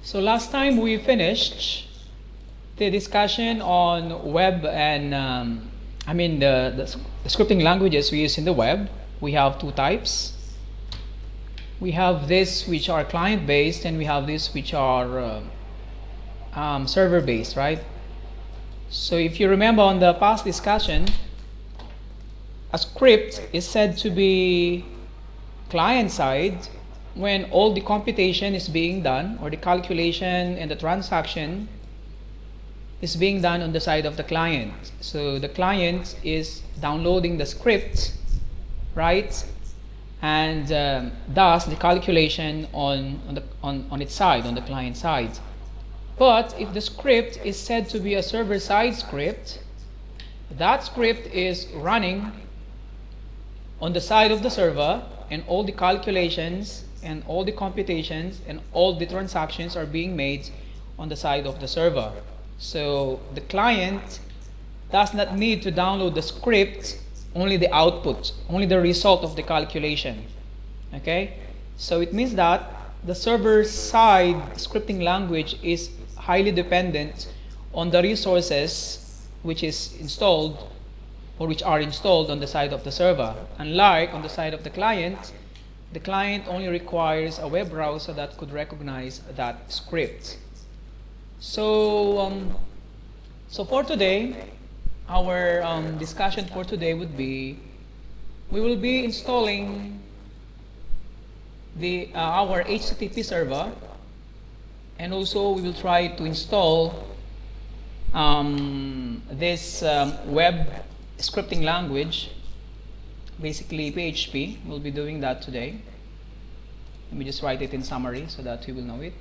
So last time we finished the discussion on web and the scripting languages we use in the web. We have two types. We have this which are client based, and we have this which are server based, right? So if you remember on the past discussion, a script is said to be client side when all the computation is being done, or the calculation and the transaction is being done on the side of the client. So the client is downloading the script, right? And does the calculation on its side, on the client side. But if the script is said to be a server-side script, that script is running on the side of the server, and all the calculations and all the computations and all the transactions are being made on the side of the server. So the client does not need to download the script, only the output, only the result of the calculation. Okay? So it means that the server-side scripting language is highly dependent on the resources which is installed or which are installed on the side of the server. Unlike on the side of the client only requires a web browser that could recognize that script. So for today, our discussion for today would be, we will be installing our HTTP server, and also we will try to install this web scripting language, basically PHP. We'll be doing that today. Let me just write it in summary so that you will know it.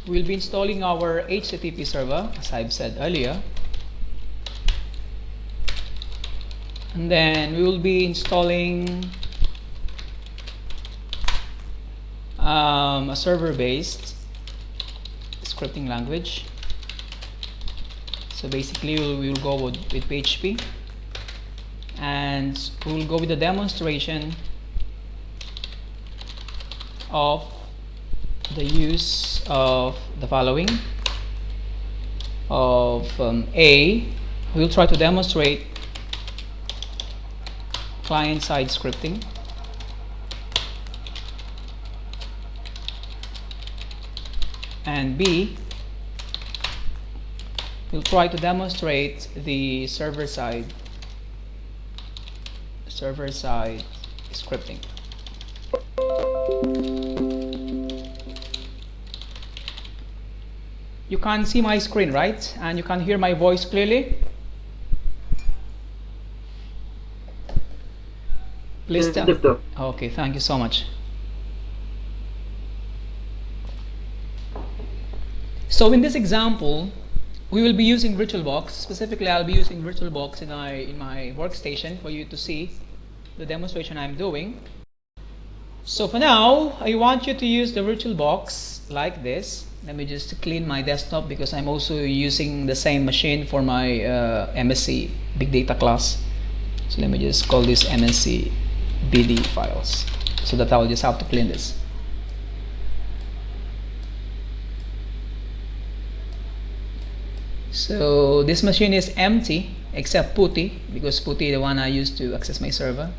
We'll be installing our HTTP server, as I've said earlier. And then we will be installing a server-based scripting language. So basically we will go with PHP, and we will go with the demonstration of the use of the following. A, we will try to demonstrate client-side scripting. And B, we'll try to demonstrate the server-side scripting. You can see my screen, right? And you can hear my voice clearly? Please tell. Okay, thank you so much. So in this example, we will be using VirtualBox. Specifically, I'll be using VirtualBox in my workstation for you to see the demonstration I'm doing. So for now, I want you to use the VirtualBox like this. Let me just clean my desktop because I'm also using the same machine for my MSc Big Data class. So let me just call this MSc BD files, so that I'll just have to clean this. So this machine is empty except PuTTY, because PuTTY is the one I use to access my server.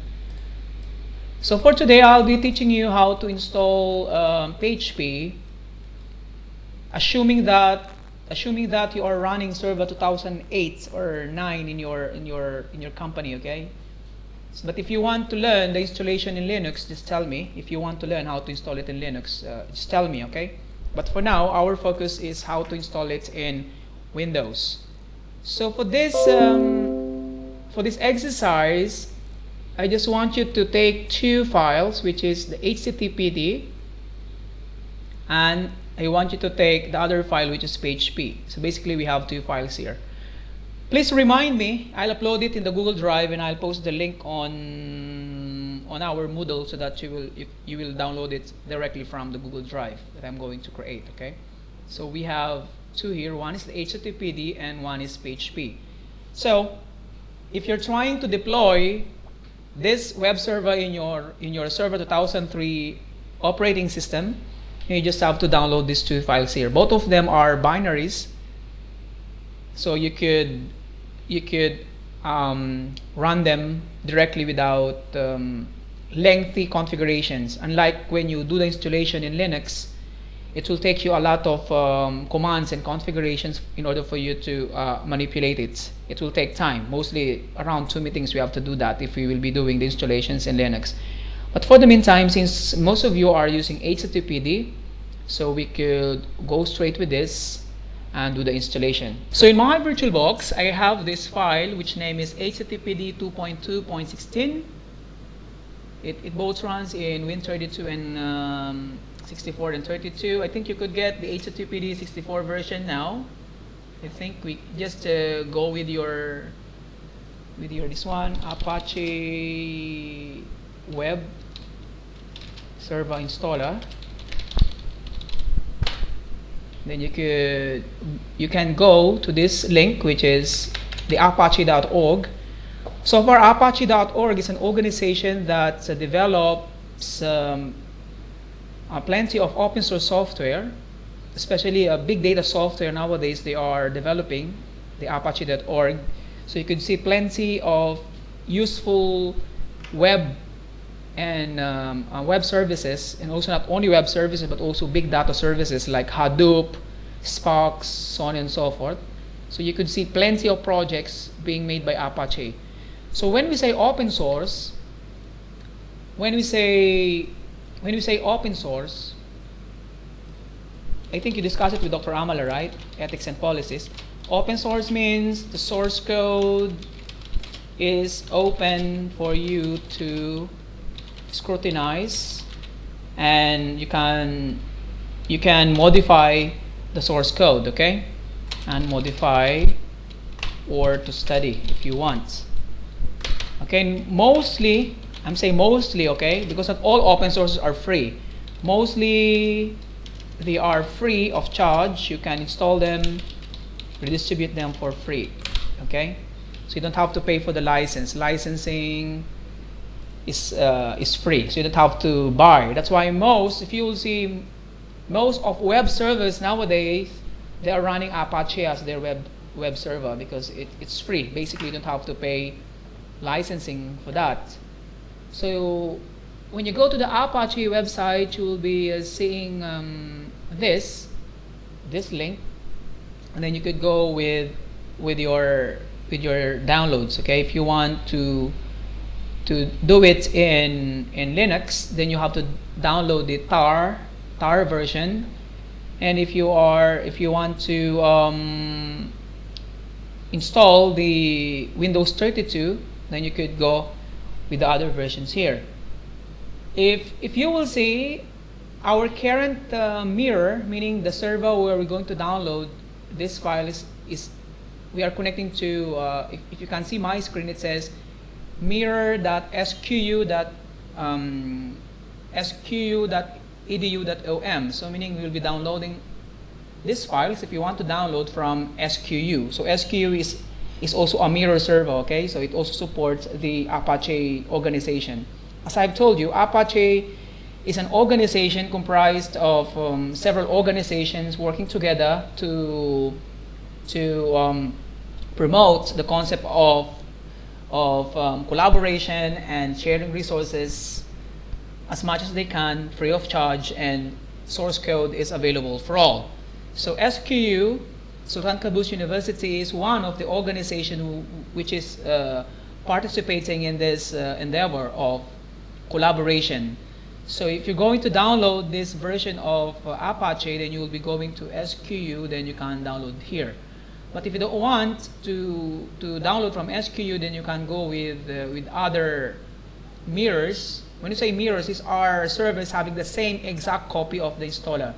So for today, I'll be teaching you how to install PHP, assuming that you are running server 2008 or 9 in your company, okay? But if you want to learn the installation in Linux, just tell me. If you want to learn how to install it in Linux, just tell me, okay? But for now, our focus is how to install it in Windows. So for this exercise, I just want you to take two files, which is the HTTPD, and I want you to take the other file, which is PHP. So basically, we have two files here. Please remind me. I'll upload it in the Google Drive, and I'll post the link on our Moodle so that you will download it directly from the Google Drive that I'm going to create. Okay. So we have two here. One is the HTTPD and one is PHP. So if you're trying to deploy this web server in your Server 2003 operating system, you just have to download these two files here. Both of them are binaries, so you could run them directly without lengthy configurations. Unlike when you do the installation in Linux, it will take you a lot of commands and configurations in order for you to manipulate it. It will take time, mostly around 2 meetings we have to do that if we will be doing the installations in Linux. But for the meantime, since most of you are using HTTPD, so we could go straight with this and do the installation. So in my VirtualBox, I have this file which name is httpd 2.2.16. It both runs in Win32 and 64 and 32. I think you could get the HTTPD 64 version now. I think we just go with your this one, Apache web server installer. Then you can go to this link, which is the apache.org. So far, apache.org is an organization that develops plenty of open source software, especially big data software nowadays they are developing, the apache.org. So you can see plenty of useful web and web services, and also not only web services but also big data services like Hadoop, Spark, so on and so forth. So you could see plenty of projects being made by Apache. So when we say open source, when we say open source, I think you discussed it with Dr. Amala, right? Ethics and policies. Open source means the source code is open for you to scrutinize, and you can modify the source code, okay? And modify or to study if you want. Okay, mostly, I'm saying mostly, okay, because not all open sources are free. Mostly they are free of charge. You can install them, redistribute them for free, okay? So you don't have to pay for the license. Licensing is free, so you don't have to buy. That's why if you will see, most of web servers nowadays, they are running Apache as their web server because it's free. Basically, you don't have to pay licensing for that. So when you go to the Apache website, you will be seeing this link, and then you could go with your downloads. Okay, if you want to do it in Linux, then you have to download the tar version. And if you want to install the Windows 32, then you could go with the other versions here. If you will see, our current mirror, meaning the server where we're going to download this file is we are connecting to, if you can see my screen, it says mirror.squ.edu.om. So meaning we will be downloading these files if you want to download from SQU. So SQU is also a mirror server, okay? So it also supports the Apache organization. As I've told you, Apache is an organization comprised of several organizations working together to promote the concept of collaboration and sharing resources as much as they can, free of charge, and source code is available for all. So SQU, Sultan Qaboos University, is one of the organizations which is participating in this endeavor of collaboration. So if you're going to download this version of Apache, then you will be going to SQU, then you can download here. But if you don't want to download from SQU, then you can go with other mirrors. When you say mirrors, these are servers having the same exact copy of the installer.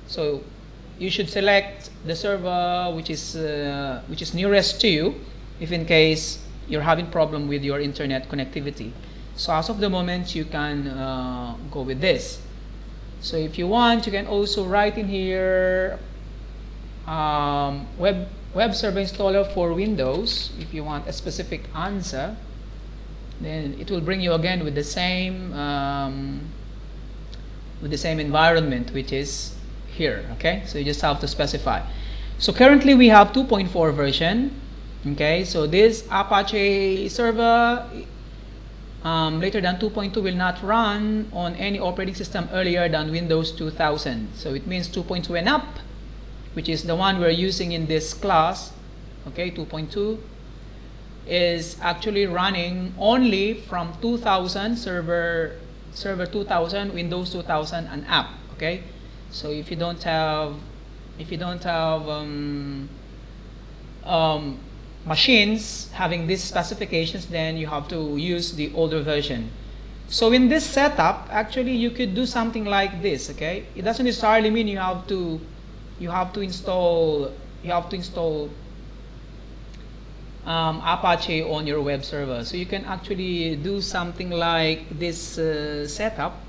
So you should select the server which is nearest to you, if in case you're having problem with your internet connectivity. So as of the moment, you can go with this. So if you want, you can also write in here web server installer for Windows, if you want a specific answer, then it will bring you again with the same environment, which is here. Okay, so you just have to specify. So currently we have 2.4 version. Okay, so this Apache server later than 2.2 will not run on any operating system earlier than Windows 2000. So it means 2.2 and up, which is the one we're using in this class. Okay, 2.2 is actually running only from 2000 server 2000, Windows 2000 and up. Okay, so if you don't have machines having these specifications, then you have to use the older version. So in this setup, actually you could do something like this. Okay, it doesn't necessarily mean you have to install Apache on your web server. So you can actually do something like this setup.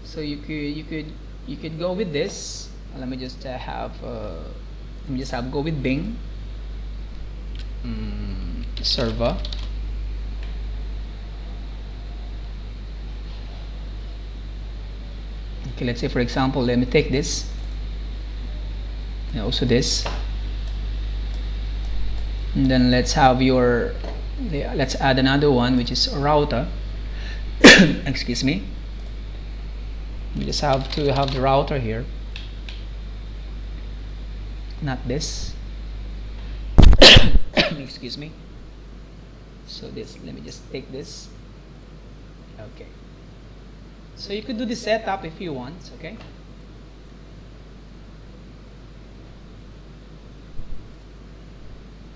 So you could go with this. Let me just go with Bing server. Okay, let's say for example, let me take this and also this, and then let's add another one, which is a router. Excuse me. We just have to have the router here, not this. Excuse me. So this, let me just take this. Okay, so you could do the setup if you want. Okay,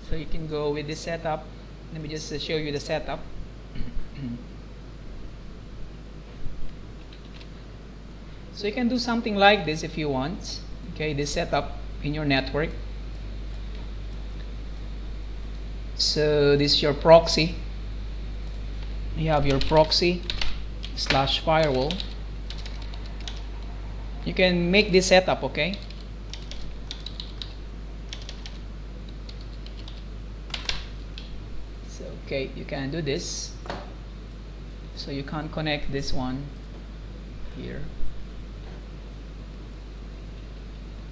so you can go with this setup. Let me just show you the setup. So you can do something like this if you want. Okay, this setup in your network. So this is your proxy. You have your proxy / firewall. You can make this setup. Okay, so you can do this. So you can connect this one here.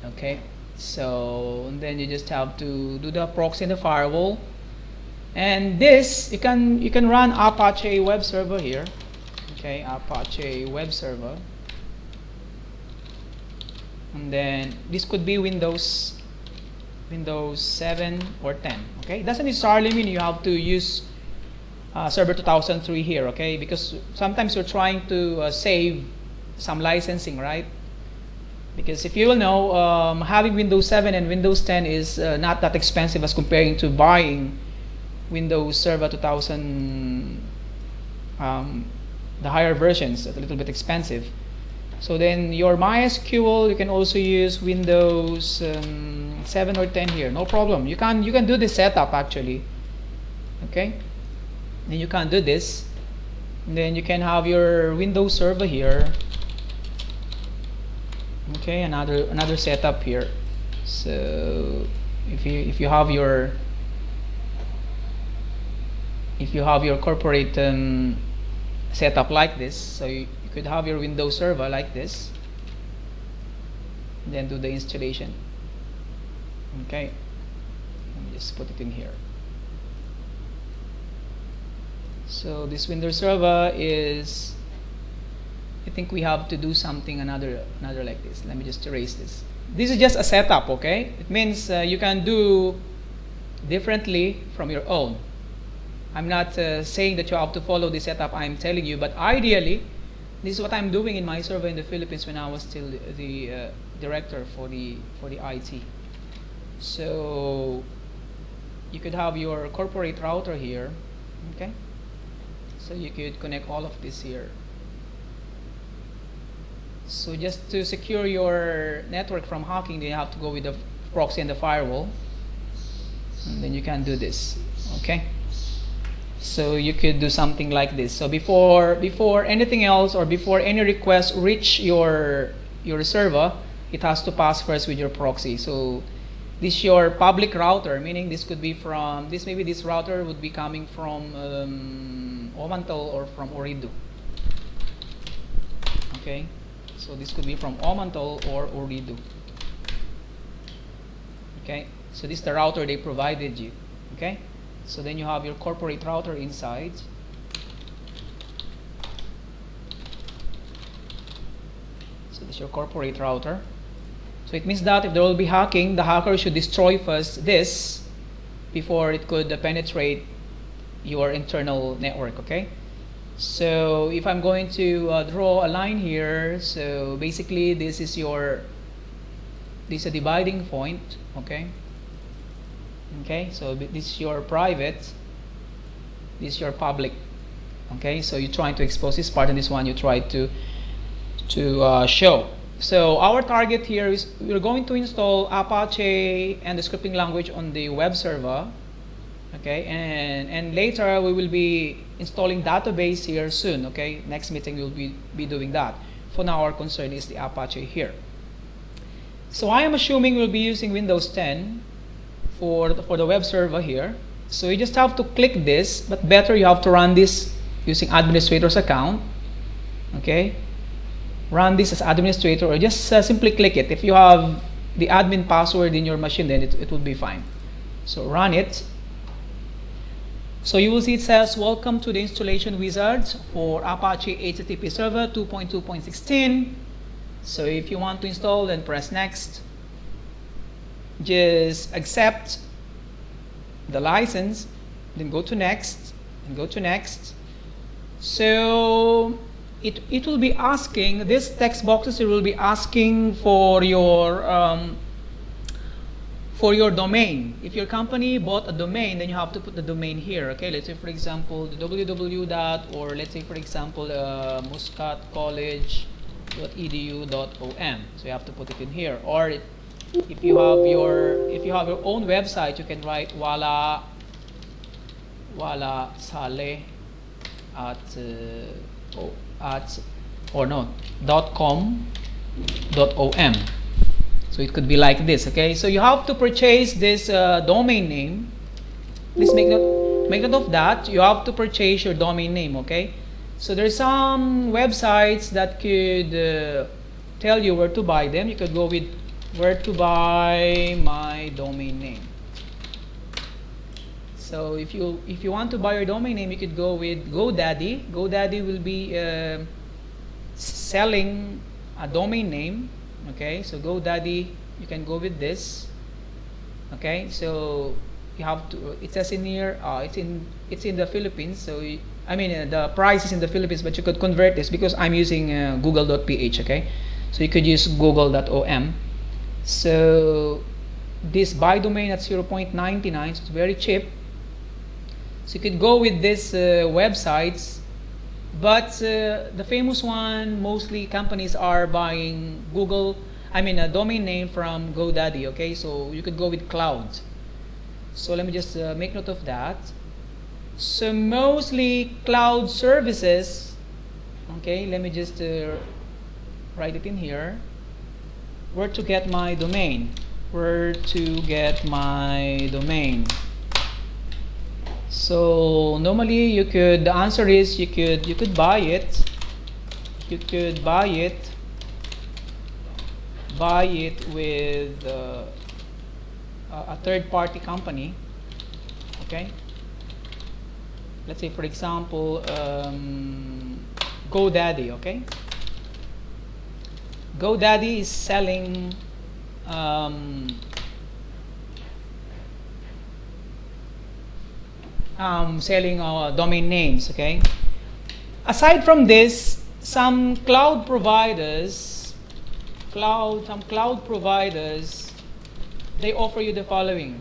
Okay, so and then you just have to do the proxy and the firewall. And this, you can run Apache web server here. Okay, Apache web server. And then this could be Windows 7 or 10. Okay, it doesn't necessarily mean you have to use server 2003 here. Okay, because sometimes you're trying to save some licensing, right? Because if you will know, having Windows 7 and Windows 10 is not that expensive as comparing to buying Windows Server 2000, the higher versions, a little bit expensive. So then your MySQL, you can also use Windows 7 or 10 here, no problem. You can do this setup actually. Okay, then you can do this, and then you can have your Windows Server here. Okay, another setup here. So if you have your corporate setup like this, so you could have your Windows Server like this, then do the installation. Okay, let me just put it in here. So this Windows Server is, I think we have to do something another like this. Let me just erase this. This is just a setup. Okay, it means you can do differently from your own. I'm not saying that you have to follow the setup I'm telling you, but ideally this is what I'm doing in my server in the Philippines when I was still the director for the IT. So you could have your corporate router here. Okay, so you could connect all of this here. So just to secure your network from hacking, you have to go with the proxy and the firewall, and then you can do this. Okay, so you could do something like this. So before anything else, or before any request reach your server, it has to pass first with your proxy. So this is your public router, meaning this could be from this. Maybe this router would be coming from Omantel or from Ooredoo. Okay, so this could be from Omantel or Ooredoo. Okay, so this is the router they provided you. Okay, so then you have your corporate router inside. So this is your corporate router. So it means that if there will be hacking, the hacker should destroy first this before it could penetrate your internal network. Okay, so if I'm going to draw a line here, so basically this is a dividing point. Okay, so this is your private, this is your public. Okay, so you're trying to expose this part, and this one you try to show. So our target here is we're going to install Apache and the scripting language on the web server. Okay, and later we will be installing database here soon. Okay, next meeting we'll be doing that. For now, our concern is the Apache here. So I am assuming we'll be using Windows 10 for the web server here. So you just have to click this, but better you have to run this using administrator's account. Okay, run this as administrator, or just simply click it. If you have the admin password in your machine, then it will be fine. So run it. So you will see it says welcome to the installation wizards for Apache HTTP server 2.2.16. So if you want to install, then press next. Just accept the license, then go to next, and go to next. So it will be asking, this text boxes, it will be asking for your domain. If your company bought a domain, then you have to put the domain here. Okay, let's say for example the www. Or let's say for example muscatcollege.edu.om. So you have to put it in here. Or if you have your own website, you can write wala sale .com.om. So it could be like this. Okay, so you have to purchase this domain name. Please make note of that. You have to purchase your domain name. Okay, so there's some websites that could tell you where to buy them. You could go with where to buy my domain name. So if you want to buy your domain name, you could go with GoDaddy. GoDaddy will be selling a domain name. Okay, so GoDaddy, you can go with this. Okay, so you have to. It says in here, it's in the Philippines. So the price is in the Philippines, but you could convert this because I'm using Google.ph. Okay, so you could use Google.om. So this buy domain at 0.99, so it's very cheap. So you could go with this websites, but the famous one, mostly companies are buying a domain name from GoDaddy. Okay, so you could go with cloud. So let me just make note of that. So mostly cloud services. Okay, let me just write it in here. Where to get my domain? Where to get my domain? So normally the answer is you could buy it. You could buy it with a third-party company. Okay, let's say for example GoDaddy. Okay, GoDaddy is selling domain names. Okay, aside from this, some cloud providers, they offer you the following.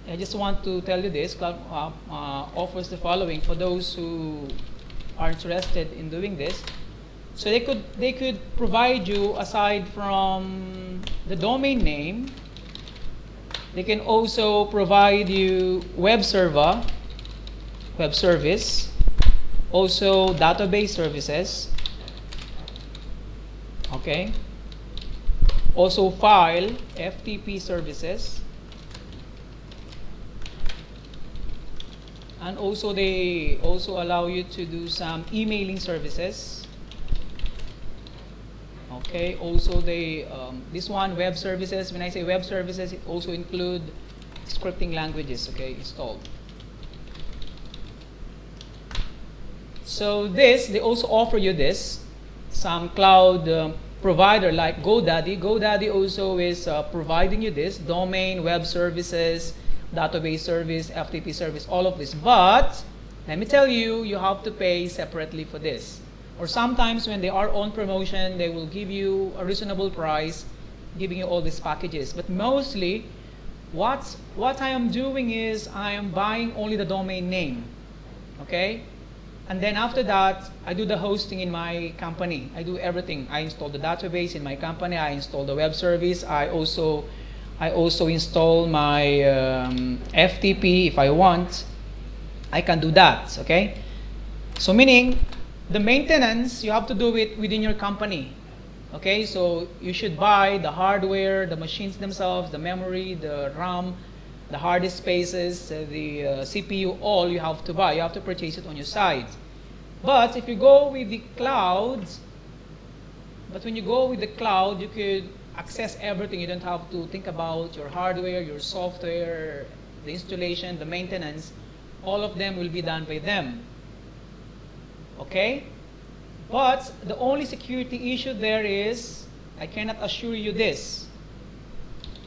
I just want to tell you this. Cloud offers the following for those who are interested in doing this. So they could provide you, aside from the domain name, they can also provide you web service, also database services. Okay. Also file FTP services. And also they also allow you to do some emailing services. Okay, also they this one, web services. When I say web services, it also include scripting languages, okay, installed. So this, they also offer you this, some cloud provider like GoDaddy. GoDaddy also is providing you this, domain, web services, database service, FTP service, all of this. But let me tell you, you have to pay separately for this. Or sometimes when they are on promotion, they will give you a reasonable price, giving you all these packages. But mostly, what I am doing is I am buying only the domain name, okay? And then after that, I do the hosting in my company. I do everything. I install the database in my company. I install the web service. I also install my FTP if I want. I can do that, okay? So meaning, the maintenance, you have to do it within your company. Okay, so you should buy the hardware, the machines themselves, the memory, the RAM, the hard disk spaces, the CPU, all you have to buy. You have to purchase it on your side. But if you go with the cloud, when you go with the cloud, you could access everything. You don't have to think about your hardware, your software, the installation, the maintenance. All of them will be done by them. Okay? But the only security issue there is, I cannot assure you this,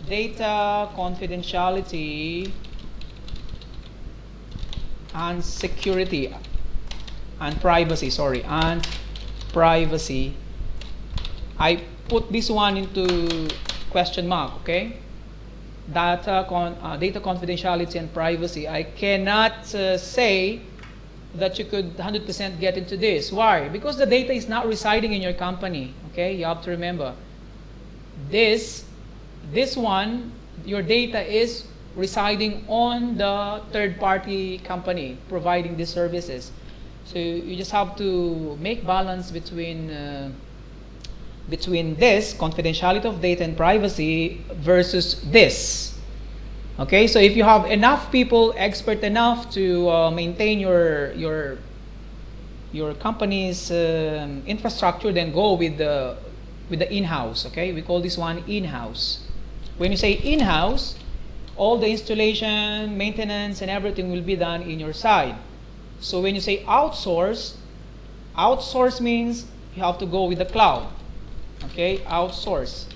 data confidentiality and security and privacy, and privacy. I put this one into question mark, okay? Data confidentiality and privacy. I cannot say that you could 100% get into this. Why? Because the data is not residing in your company. Okay, you have to remember. This one, your data is residing on the third-party company providing these services. So you just have to make balance between this confidentiality of data and privacy versus this. Okay, so if you have enough people, expert enough to maintain your company's infrastructure, then go with the in-house. Okay, we call this one in-house. When you say in-house, all the installation, maintenance, and everything will be done in your side. So when you say outsource means you have to go with the cloud. Okay, outsource.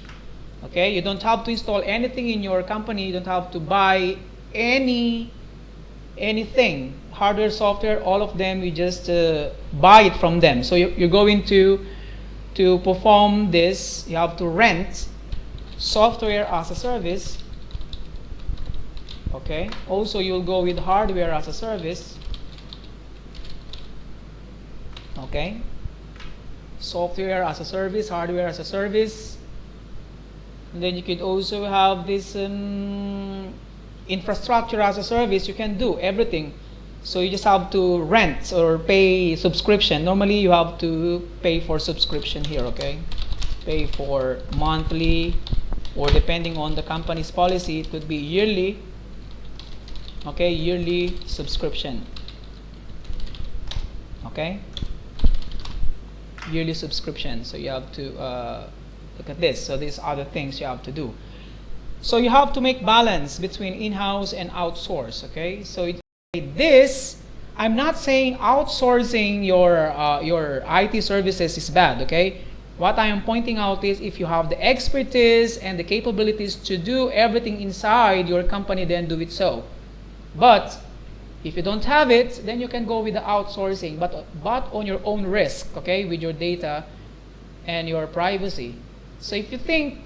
Okay, you don't have to install anything in your company. You don't have to buy anything, hardware, software, all of them. You just buy it from them. So you're going to perform this. You have to rent software as a service. Okay. Also, you'll go with hardware as a service. Okay. Software as a service, hardware as a service. And then you could also have this infrastructure as a service. You can do everything. So you just have to rent or pay subscription. Normally you have to pay for subscription here, okay? Pay for monthly, or depending on the company's policy, it could be yearly. Okay, yearly subscription. Okay? Yearly subscription. So you have to look at this. So these are the things you have to do. So you have to make balance between in-house and outsource. Okay. So this, I'm not saying outsourcing your IT services is bad. Okay. What I am pointing out is if you have the expertise and the capabilities to do everything inside your company, then do it so. But if you don't have it, then you can go with the outsourcing, but on your own risk. Okay, with your data and your privacy. So if you think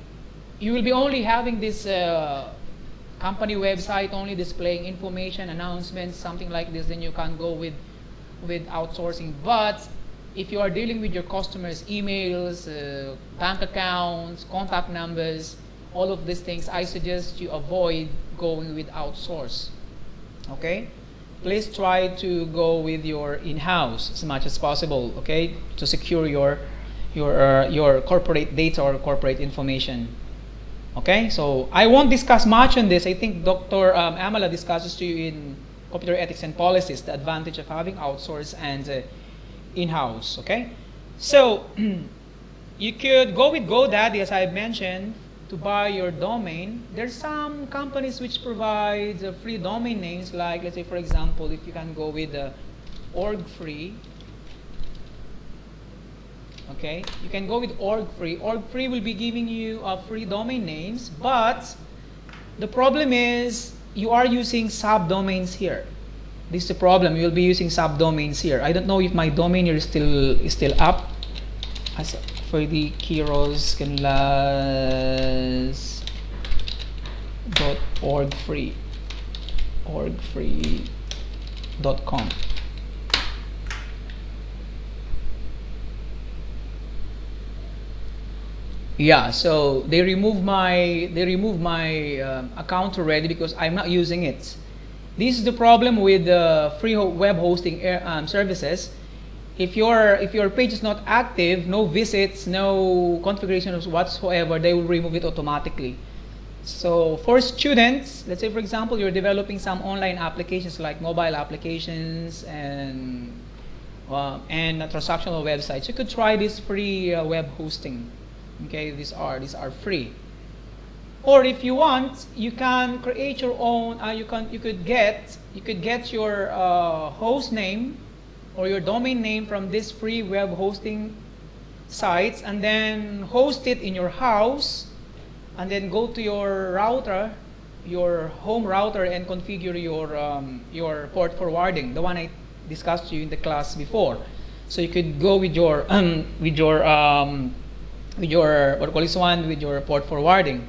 you will be only having this company website only displaying information, announcements, something like this, then you can go with outsourcing. But if you are dealing with your customers' emails, bank accounts, contact numbers, all of these things, I suggest you avoid going with outsource. Okay? Please try to go with your in-house as much as possible, okay, to secure your your corporate data or corporate information. Okay, so I won't discuss much on this. I think Dr. Amala discusses to you in computer ethics and policies the advantage of having outsourced and in-house. Okay, so you could go with GoDaddy, as I mentioned, to buy your domain. There's some companies which provide free domain names, like, let's say, for example, if you can go with org free. Okay, you can go with org free. Org free will be giving you free domain names, but the problem is you are using subdomains here. This is the problem. You'll be using subdomains here. I don't know if my domain here is still up. As for the Kiros Canlas orgfree.com. Yeah, so they removed my account already because I'm not using it. This is the problem with free web hosting services. If your page is not active, no visits, no configurations whatsoever, they will remove it automatically. So for students, let's say for example you're developing some online applications like mobile applications and transactional websites, you could try this free web hosting. Okay, these are free. Or if you want, you can create your own. You could get your host name or your domain name from this free web hosting sites, and then host it in your house, and then go to your router, your home router, and configure your port forwarding, the one I discussed to you in the class before. So you could go with your what do you call this one, with your port forwarding.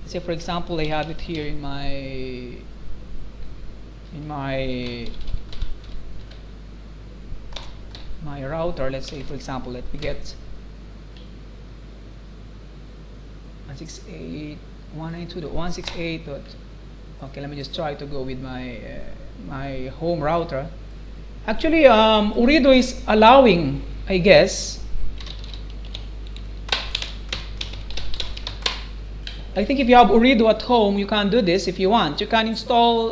Say for example I have it here in my router. Let's say for example, let me get 168.192.168. Okay, let me just try to go with my home router. Actually, Urido is allowing, I guess. I think if you have Urido at home, you can do this if you want. You can install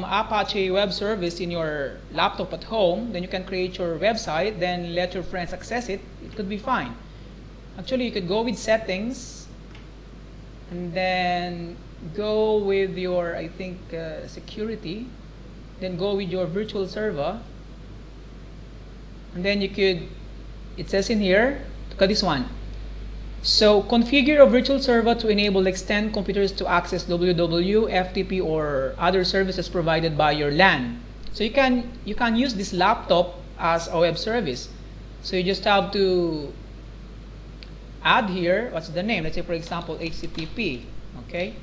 Apache web service in your laptop at home. Then you can create your website, then let your friends access it. It could be fine. Actually, you could go with settings, and then go with your, I think, security. Then go with your virtual server, and then you could. It says in here, look at this one. So configure a virtual server to enable extend computers to access WWW, FTP, or other services provided by your LAN. So you can use this laptop as a web service. So you just have to add here what's the name. Let's say for example HTTP. Okay.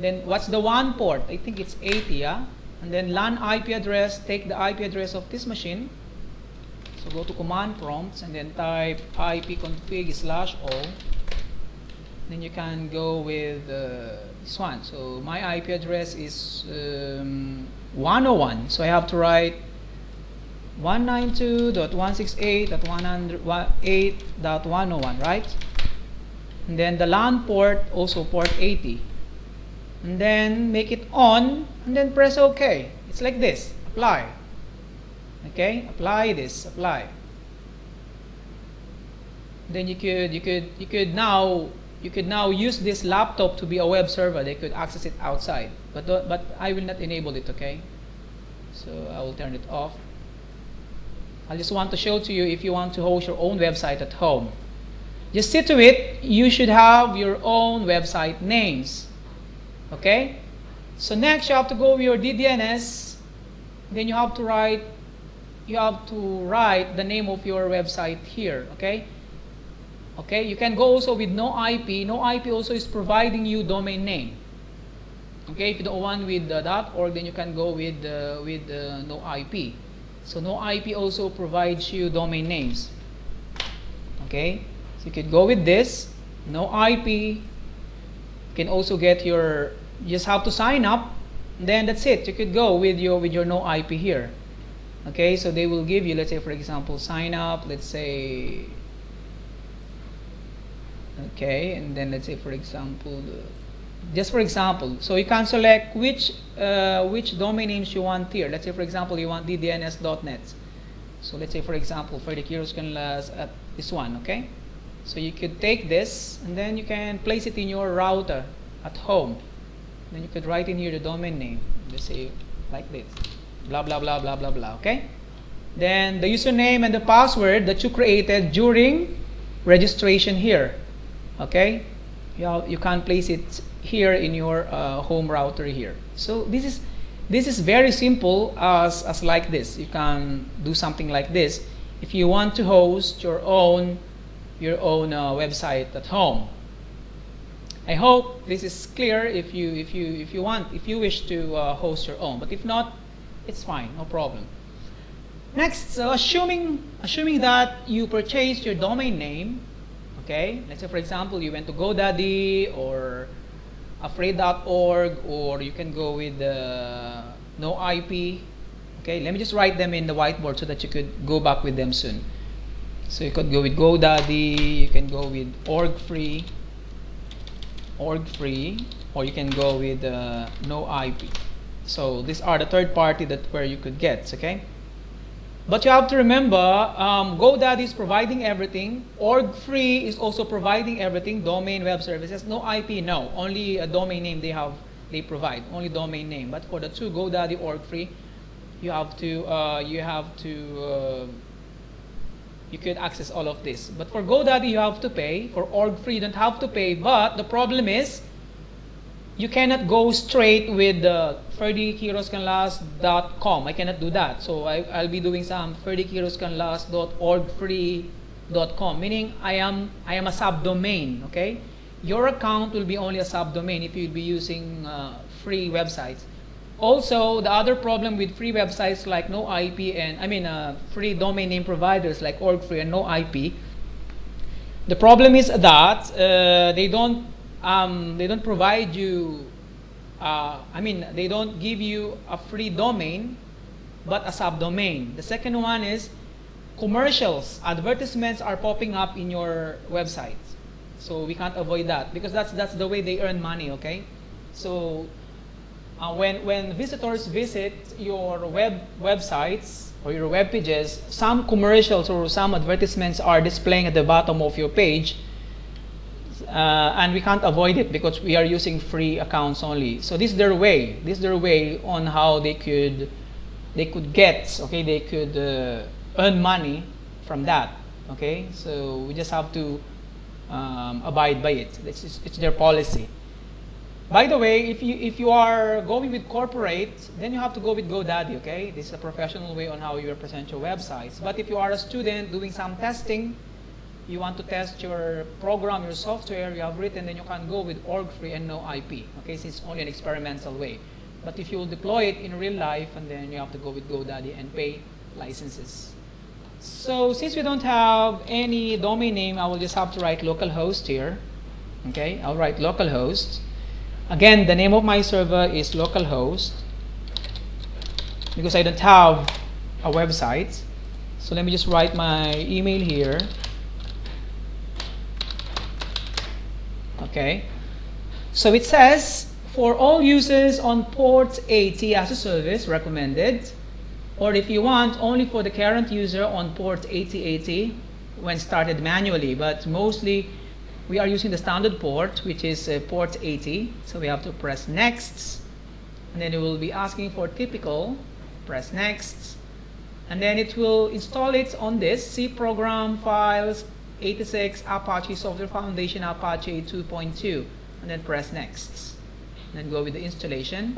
Then what's the WAN port? I think it's 80. Yeah. And then LAN IP address. Take the IP address of this machine. So go to command prompts and then type ipconfig/o. Then you can go with this one. So my IP address is 101. So I have to write 192.168.108.101, right? And then the LAN port, also port 80. And then make it on, and then press OK. It's like this. Apply. Okay, apply this. Apply. Then you could now use this laptop to be a web server. They could access it outside, but I will not enable it. Okay, so I will turn it off. I just want to show to you, if you want to host your own website at home, just see to it you should have your own website names. Okay, so next you have to go with your DDNS. Then you have to write the name of your website here. Okay. Okay, you can go also with no IP. No IP also is providing you domain name. Okay, if you don't want with .org, then you can go with no IP. So no IP also provides you domain names. Okay, so you could go with this. No IP. You can also get your. You just have to sign up. Then that's it. You could go with your no IP here. Okay, so they will give you, let's say for example, sign up, let's say, okay, and then let's say for example, just for example, so you can select which domain names you want here. Let's say for example you want ddns.net. So let's say for example 30 kilos can last at this one. Okay, so you could take this and then you can place it in your router at home. Then you could write in here the domain name. Let's say like this, blah blah blah blah blah blah. Okay, then the username and the password that you created during registration here. Okay, you can place it here in your home router here. So this is very simple as like this. You can do something like this if you want to host your own website at home. I hope this is clear. If you wish to host your own, but if not, it's fine, no problem. Next, assuming that you purchased your domain name. Okay, let's say for example you went to GoDaddy or afraid.org, or you can go with no IP. Okay, let me just write them in the whiteboard so that you could go back with them soon. So you could go with GoDaddy, you can go with org free, or you can go with no IP. So these are the third party where you could get. Okay, but you have to remember, GoDaddy is providing everything. Org free is also providing everything. Domain, web services. No IP, no. Only a domain name they provide. Only domain name. But for the two, GoDaddy, org free, you could access all of this. But for GoDaddy, you have to pay. For org free, you don't have to pay. But the problem is, you cannot go straight with 30kiloscanlast.com. I cannot do that. So I'll be doing some 30kiloscanlast.orgfree.com, meaning I am a subdomain. Okay, your account will be only a subdomain if you'll be using free websites. Also, the other problem with free websites like no IP and free domain name providers like org free and no IP, the problem is that they don't provide you, they don't give you a free domain, but a subdomain. The second one is commercials, advertisements are popping up in your website. So we can't avoid that because that's the way they earn money. Okay, so when visitors visit your websites or your web pages, some commercials or some advertisements are displaying at the bottom of your page. And we can't avoid it because we are using free accounts only. So this is their way. This is their way on how they could get. Okay, they could earn money from that. Okay, so we just have to abide by it. It's their policy. By the way, if you are going with corporate, then you have to go with GoDaddy. Okay, this is a professional way on how you represent your websites. But if you are a student doing some testing, you want to test your program, your software you have written, then you can go with org free and no IP. Okay, since it's only an experimental way. But if you will deploy it in real life, and then you have to go with GoDaddy and pay licenses. So since we don't have any domain name, I will just have to write localhost here. Okay, I'll write localhost. Again, the name of my server is localhost because I don't have a website. So let me just write my email here. Okay, so it says for all users on port 80 as a service recommended, or if you want, only for the current user on port 8080 when started manually, but mostly we are using the standard port, which is port 80, so we have to press next, and then it will be asking for typical, press next, and then it will install it on this C program files 86 Apache Software Foundation Apache 2.2, and then press next, and then go with the installation.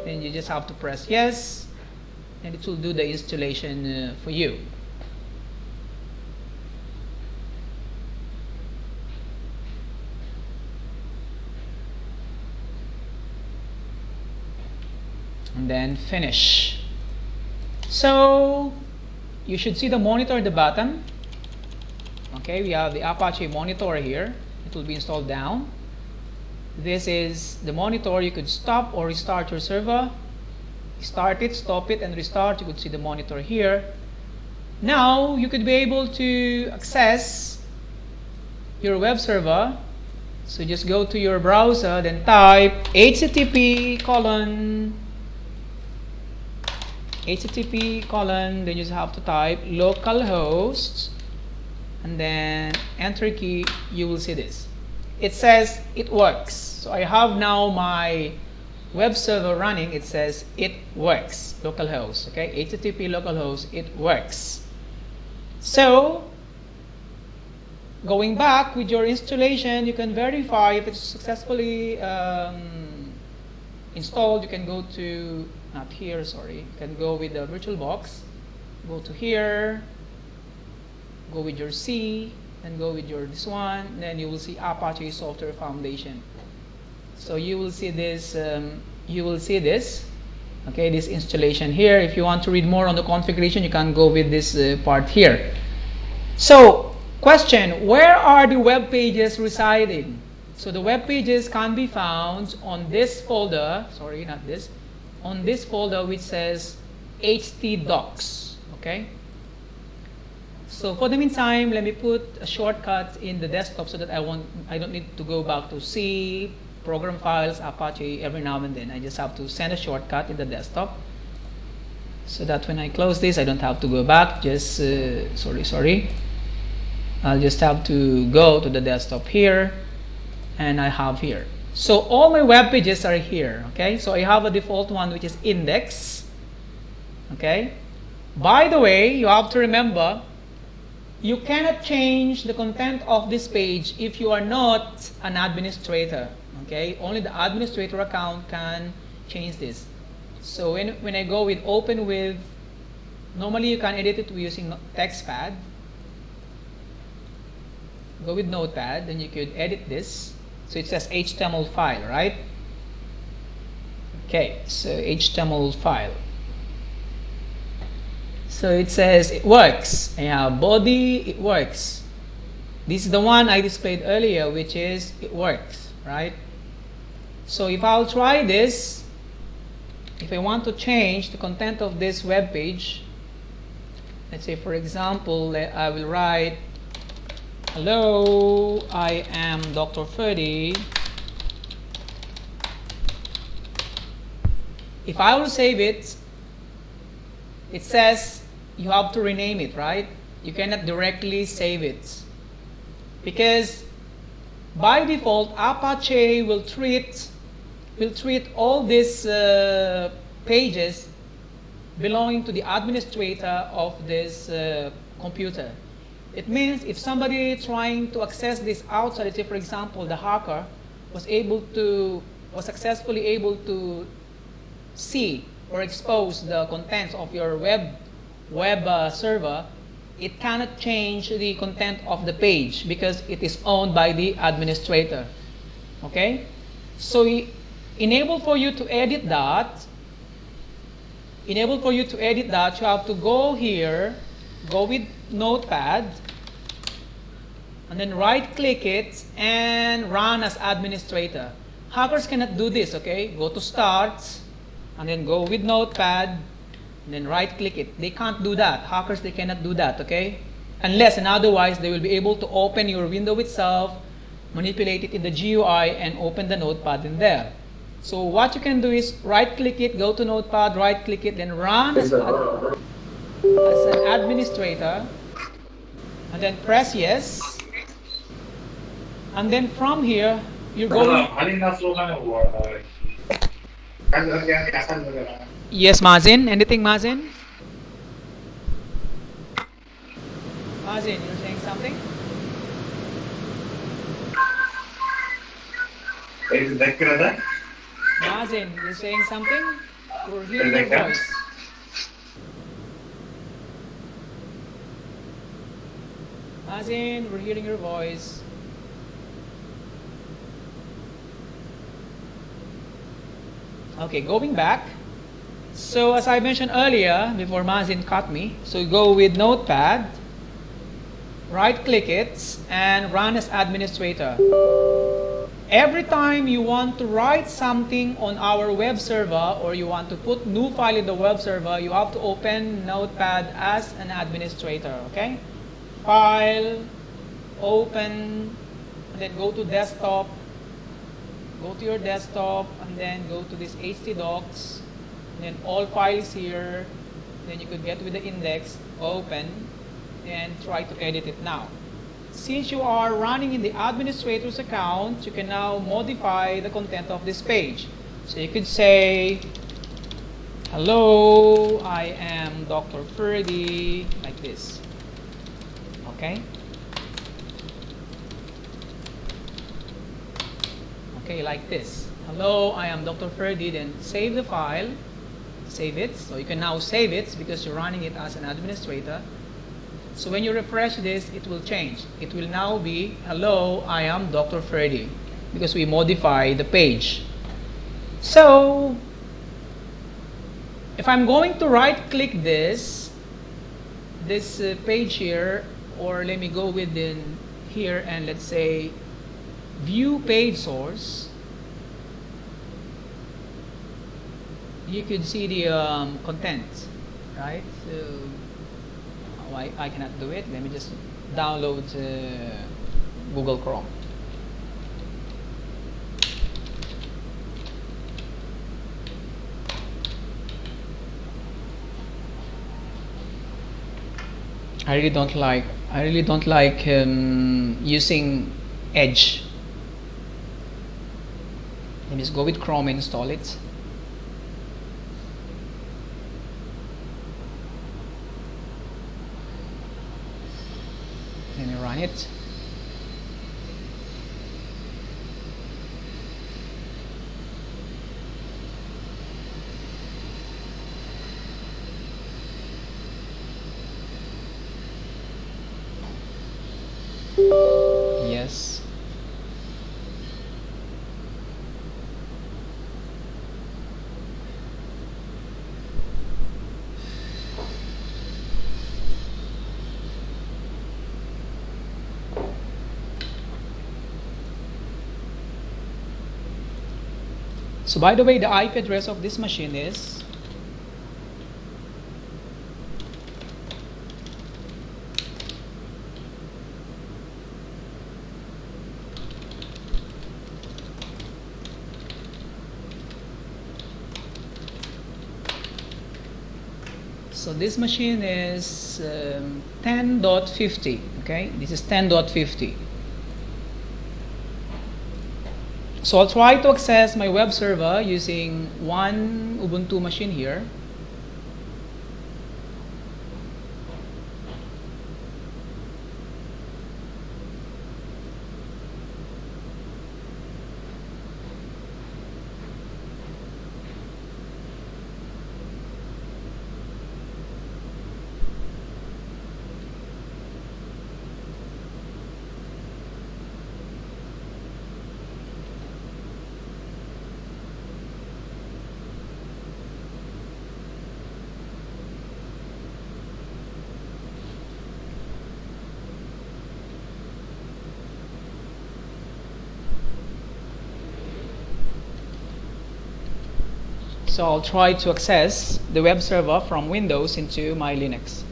Then you just have to press yes, and it will do the installation for you. And then finish. So you should see the monitor at the bottom. Okay, we have the Apache monitor here. It will be installed down. This is the monitor. You could stop or restart your server. start it, stop it, and restart. You could see the monitor here. Now you could be able to access your web server. So just go to your browser, then type http colon, then you just have to type localhost, and then enter key. You will see this. It says it works. So I have now my web server running. It says it works, localhost. Okay, http localhost, it works. So going back with your installation, you can verify if it's successfully installed. You can go to, not here, sorry, you can go with the VirtualBox, go to here, go with your C, and go with your this one, then you will see Apache Software Foundation. So you will see this, okay, this installation here. If you want to read more on the configuration, you can go with this part here. So question, where are the web pages residing? So the web pages can be found on this folder, sorry, not this, on this folder which says htdocs, okay? So for the meantime, let me put a shortcut in the desktop so that I don't need to go back to C, program files, Apache every now and then. I just have to send a shortcut in the desktop so that when I close this, I don't have to go back. Just sorry. I'll just have to go to the desktop here, and I have here. So all my web pages are here. Okay, so I have a default one which is index. Okay. By the way, you have to remember, you cannot change the content of this page if you are not an administrator. Okay, only the administrator account can change this. So when I go with open with, normally you can edit it using TextPad. Go with Notepad, then you could edit this. So it says HTML file, right? Okay, so HTML file. So it says it works. I have body, it works. This is the one I displayed earlier, which is it works, right? So if I'll try this, if I want to change the content of this web page, let's say for example, I will write, hello, I am Dr. Ferdy. If I will save it, it says you have to rename it, right? You cannot directly save it because by default Apache will treat all these pages belonging to the administrator of this computer. It means if somebody trying to access this outside, let's say for example the hacker was successfully able to see or expose the contents of your web server, it cannot change the content of the page because it is owned by the administrator. Okay, so enable for you to edit that, you have to go here, go with Notepad, and then right click it and run as administrator. Hackers cannot do this, okay? Go to Start, and then go with Notepad, and then right click it. They can't do that. Hackers, they cannot do that, okay? Unless and otherwise they will be able to open your window itself, manipulate it in the GUI, and open the Notepad in there. So what you can do is right click it, go to Notepad, right click it, then run as an administrator, and then press yes, and then from here you're going. Yes, Mazin. Anything, Mazin? Mazin, you're saying something? Mazin, you're saying something? We're hearing your voice. Mazin, we're hearing your voice. Okay, going back. So as I mentioned earlier, before Mazin caught me, so you go with Notepad, right click it, and run as administrator. Every time you want to write something on our web server or you want to put new file in the web server, you have to open Notepad as an administrator, okay? File, open, and then go to desktop, go to your desktop, and then go to this htdocs, and then all files here, then you could get with the index, open, and try to edit it now. Since you are running in the administrator's account, you can now modify the content of this page. So you could say, hello, I am Dr. Ferdy, like this. Okay? Okay, like this. Hello, I am Dr. Ferdy, then save the file, save it. So you can now save it because you're running it as an administrator. So when you refresh this, it will change. It will now be, hello, I am Dr. Ferdy, because we modify the page. So if I'm going to right click this page here, or let me go within here and let's say view page source, you could see the content, right? So I cannot do it. Let me just download Google Chrome. I really don't like using Edge. Let me just go with Chrome and install it. Let me run it. Yes. So by the way, the IP address of this machine is so this machine is 10.50, okay? This is 10.50. So I'll try to access my web server using one Ubuntu machine here. So I'll try to access the web server from Windows into my Linux.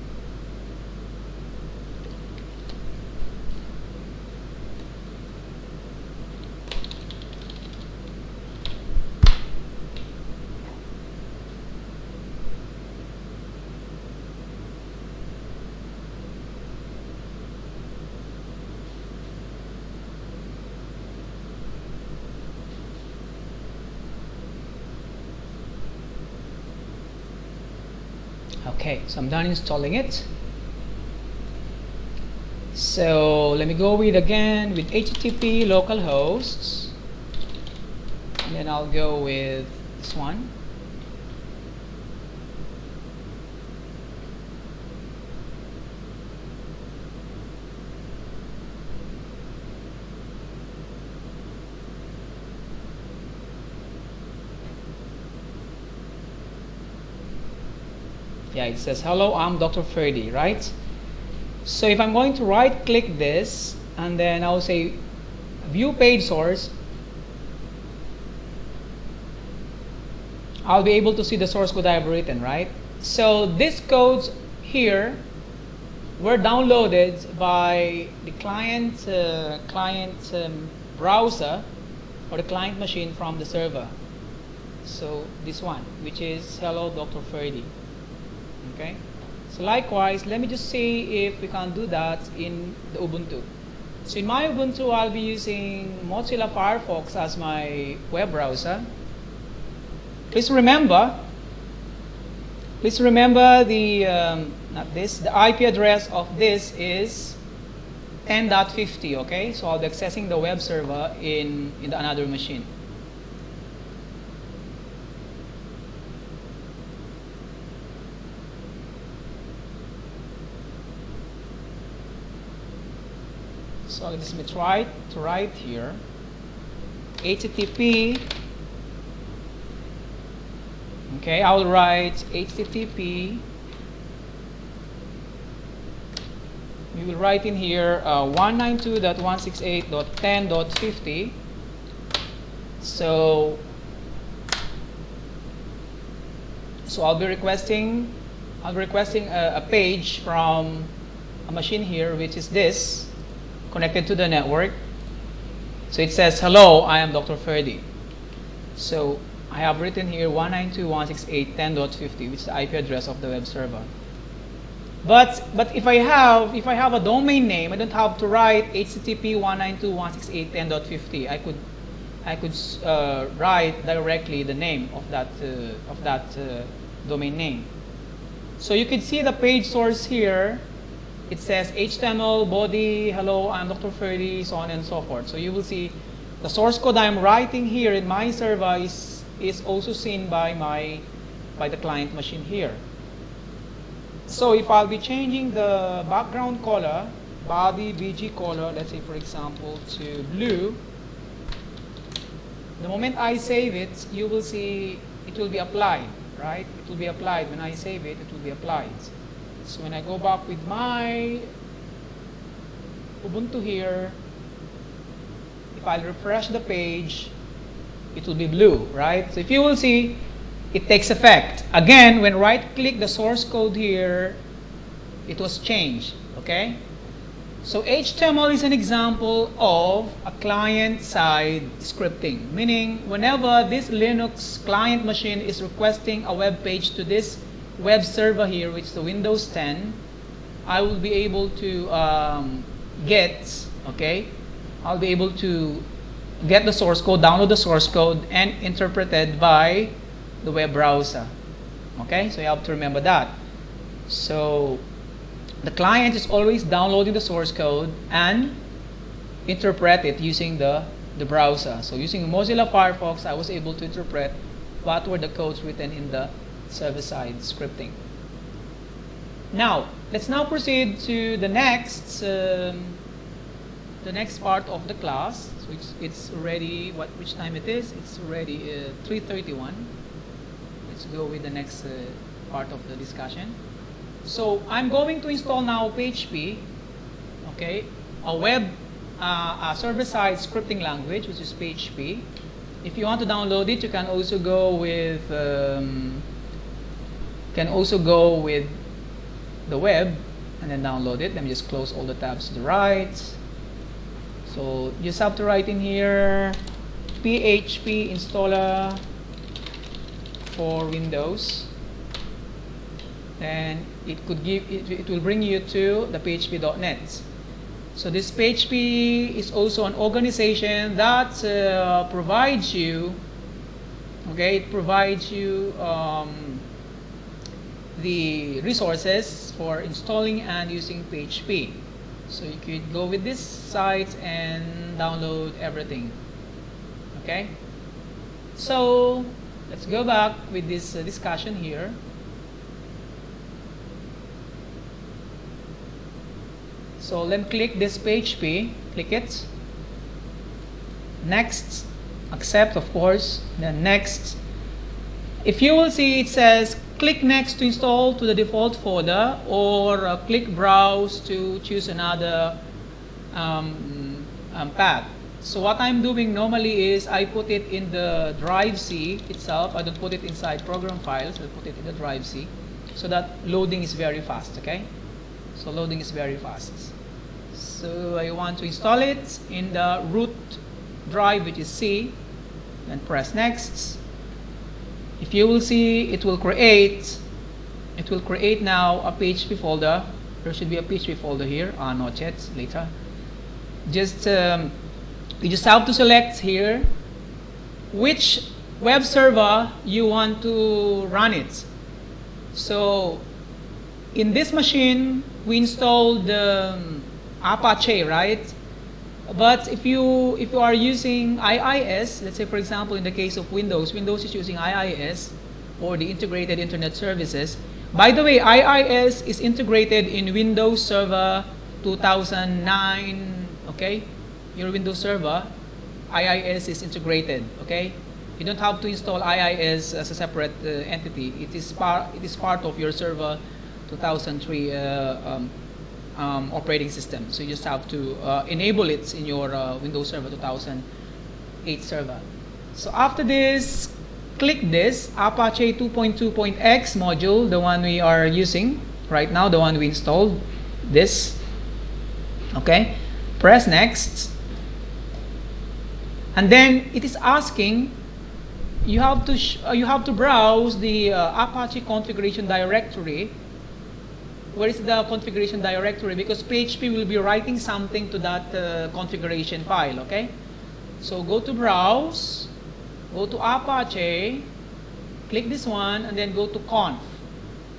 Okay, so I'm done installing it. So let me go with again with HTTP localhost, and then I'll go with this one. Yeah, it says hello, I'm Dr. Ferdy, right? So if I'm going to right click this and then I'll say view page source, I'll be able to see the source code I've written, right? So these codes here were downloaded by the client browser or the client machine from the server. So this one, which is hello Dr. Ferdy. Okay. So likewise, let me just see if we can do that in the Ubuntu. So in my Ubuntu, I'll be using Mozilla Firefox as my web browser. Please remember the the IP address of this is 10.50. Okay, so I'll be accessing the web server in another machine. So let me try to write here HTTP. Okay, I will write HTTP. We will write in here 192.168.10.50. So I'll be requesting a page from a machine here, which is this, connected to the network. So it says, hello, I am Dr. Ferdy. So I have written here 192.168.10.50, which is the IP address of the web server. But if I have a domain name, I don't have to write HTTP 192.168.10.50. I could write directly the name of that domain name. So you can see the page source here. It says HTML body, hello, I'm Dr. Ferdy, so on and so forth. So you will see the source code I'm writing here in my server is also seen by the client machine here. So if I'll be changing the background color, body BG color, let's say for example to blue, the moment I save it, you will see it will be applied, right? It will be applied. When I save it, it will be applied. So when I go back with my Ubuntu here, if I refresh the page, it will be blue, right? So if you will see, it takes effect. Again, when right-click the source code here, it was changed, okay? So HTML is an example of a client-side scripting, meaning whenever this Linux client machine is requesting a web page to this web server here, which is the Windows 10, I will be able to I'll be able to get the source code, download the source code, and interpreted by the web browser. Okay, so you have to remember that. So the client is always downloading the source code and interpret it using the browser. So using Mozilla Firefox, I was able to interpret what were the codes written in the server-side scripting. Now, let's now proceed to the next part of the class. So it's already which time it is? It's already 3:31. Let's go with the next part of the discussion. So I'm going to install now PHP, okay, a server-side scripting language, which is PHP. If you want to download it, you can also go with the web and then download it. Let me just close all the tabs to the right. So you just have to write in here PHP installer for Windows, and it will bring you to the php.net. So this PHP is also an organization that provides you, okay, it provides you the resources for installing and using PHP. So you could go with this site and download everything. Okay, so let's go back with this discussion here. So let me click this PHP, click it, next, accept of course, then next. If you will see, it says click next to install to the default folder, or click browse to choose another path. So what I'm doing normally is I put it in the drive C itself. I don't put it inside program files. I put it in the drive C so that loading is very fast, okay? So loading is very fast. So I want to install it in the root drive, which is C, and press next. If you will see, it will create now a PHP folder. There should be a PHP folder here. Not yet, later. Just you just have to select here which web server you want to run it. So in this machine we installed Apache, right? But if you are using IIS, let's say for example in the case of Windows is using IIS or the Integrated Internet Services. By the way, IIS is integrated in Windows Server 2009, okay? Your Windows Server, IIS is integrated, okay? You don't have to install IIS as a separate entity. It is part of your Server 2003 operating system. So you just have to enable it in your Windows Server 2008 server. So after this, click this Apache 2.2.x module, the one we are using right now, the one we installed. This, okay? Press next, and then it is asking you have to browse the Apache configuration directory. Where is the configuration directory? Because PHP will be writing something to that configuration file, okay? So go to browse, go to Apache, click this one, and then go to conf.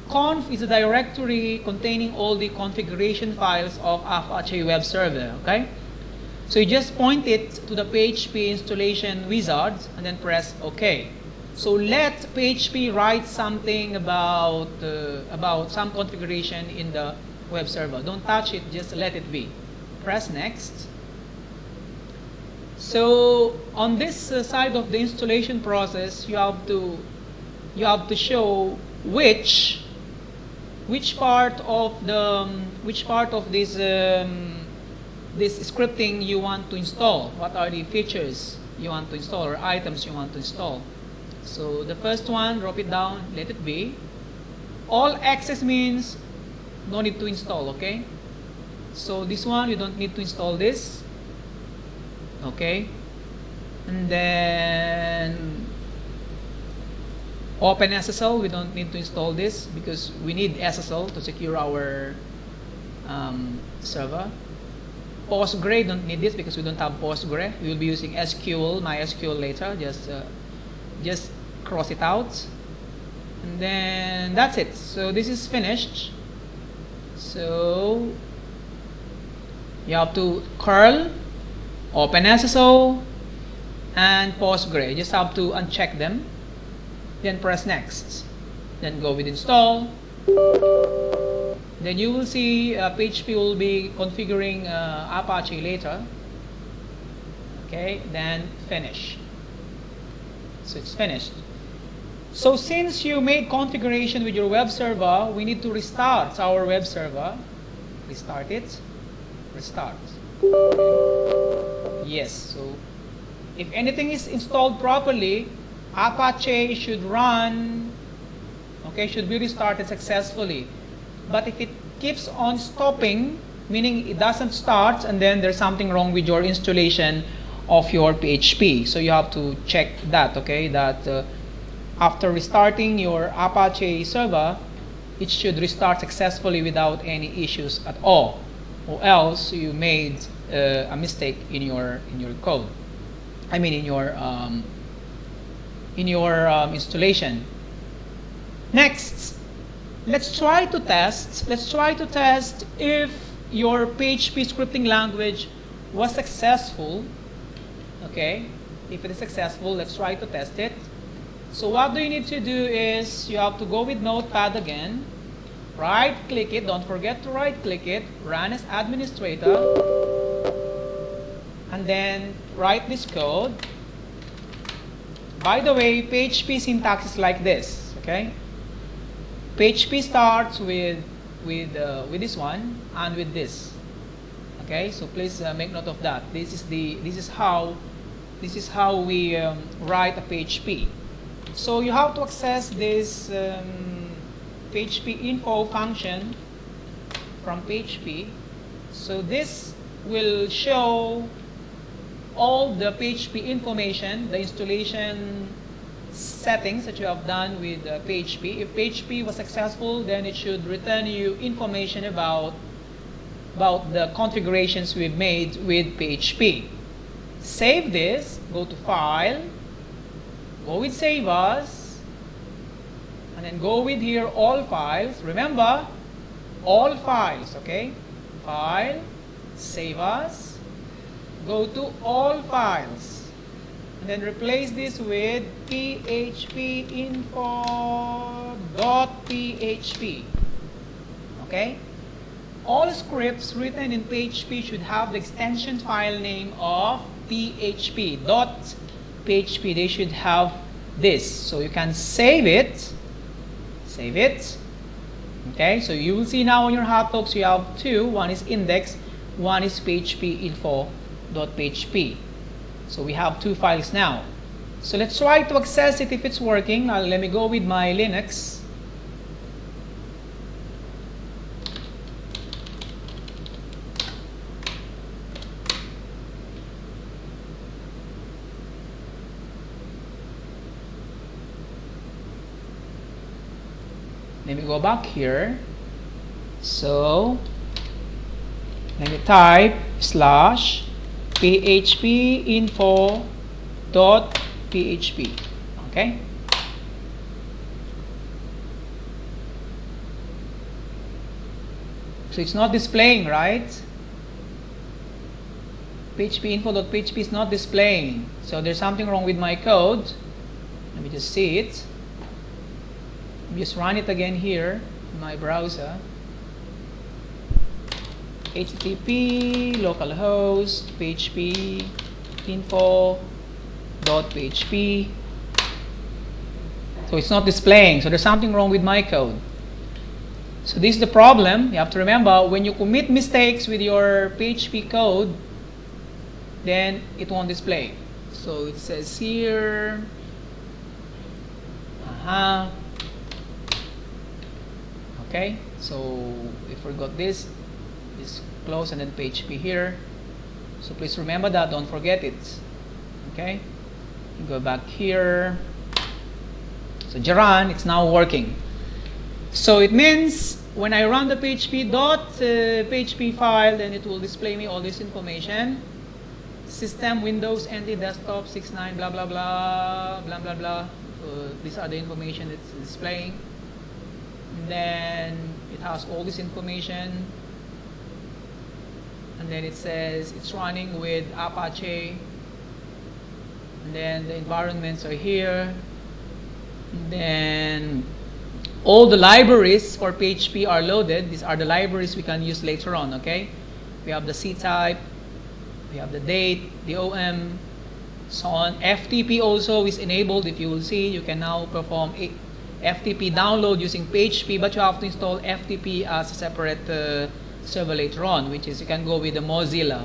Conf is a directory containing all the configuration files of Apache web server, okay? So you just point it to the PHP installation wizard and then press OK. So let PHP write something about some configuration in the web server. Don't touch it, just let it be. Press next. So on this side of the installation process, you have to show which part of this this scripting you want to install. What are the features you want to install or items you want to install? So the first one, drop it down, let it be. All access means no need to install, okay? So this one, you don't need to install this, okay? And then OpenSSL, we don't need to install this because we need SSL to secure our server. Postgre, don't need this because we don't have Postgre. We will be using SQL, MySQL later. Just cross it out, and then that's it. So this is finished. So you have to curl, OpenSSL, and Postgre. You just have to uncheck them, then press next, then go with install. Then you will see PHP will be configuring Apache later. Okay, then finish. So it's finished. So since you made configuration with your web server, we need to restart our web server. Restart it. Restart. Yes. So if anything is installed properly, Apache should run. Okay, should be restarted successfully. But if it keeps on stopping, meaning it doesn't start, and then there's something wrong with your installation of your PHP. So you have to check that, okay, that after restarting your Apache server, it should restart successfully without any issues at all, or else you made a mistake in your code. I mean in your installation. Next, let's try to test if your PHP scripting language was successful. Okay, if it is successful, let's try to test it. So what do you need to do is you have to go with Notepad again, right click it, don't forget to right click it, run as administrator, and then write this code. By the way, PHP syntax is like this, okay? PHP starts with this one and with this, Okay, so please make note of that. This is how we write a PHP. So you have to access this PHP info function from PHP. So this will show all the PHP information, the installation settings that you have done with PHP. If PHP was successful, then it should return you information about the configurations we've made with PHP. Save this, go to File, go with Save As, and then go with here All Files. Remember, all files, okay? File, Save As, go to All Files, and then replace this with phpinfo.php. Okay? All scripts written in PHP should have the extension file name of php.php. They should have this. So you can save it. Save it. Okay, so you will see now on your hotdocs you have two. One is index, one is phpinfo.php. So we have two files now. So let's try to access it if it's working. Now let me go with my Linux. Let me go back here. So let me type /phpinfo.php. Okay. So it's not displaying, right? phpinfo.php is not displaying. So there's something wrong with my code. Let me just see it. Just run it again here in my browser. http localhost phpinfo.php. So it's not displaying. So there's something wrong with my code. So this is the problem. You have to remember, when you commit mistakes with your PHP code, then it won't display. So it says here, okay, so if we got this close and then PHP here. So please remember that, don't forget it. Okay, go back here. So Jaran, it's now working. So it means when I run the php file, then it will display me all this information. System, Windows, NT, desktop, 69, blah blah blah, blah blah blah. These are the information it's displaying. And then it has all this information, and then it says it's running with Apache, and then the environments are here, and then all the libraries for PHP are loaded. These are the libraries we can use later on. Okay, we have the C type, we have the date, the OM, so on. FTP also is enabled. If you will see, you can now perform a FTP download using PHP, but you have to install FTP as a separate server later on, which is you can go with the Mozilla.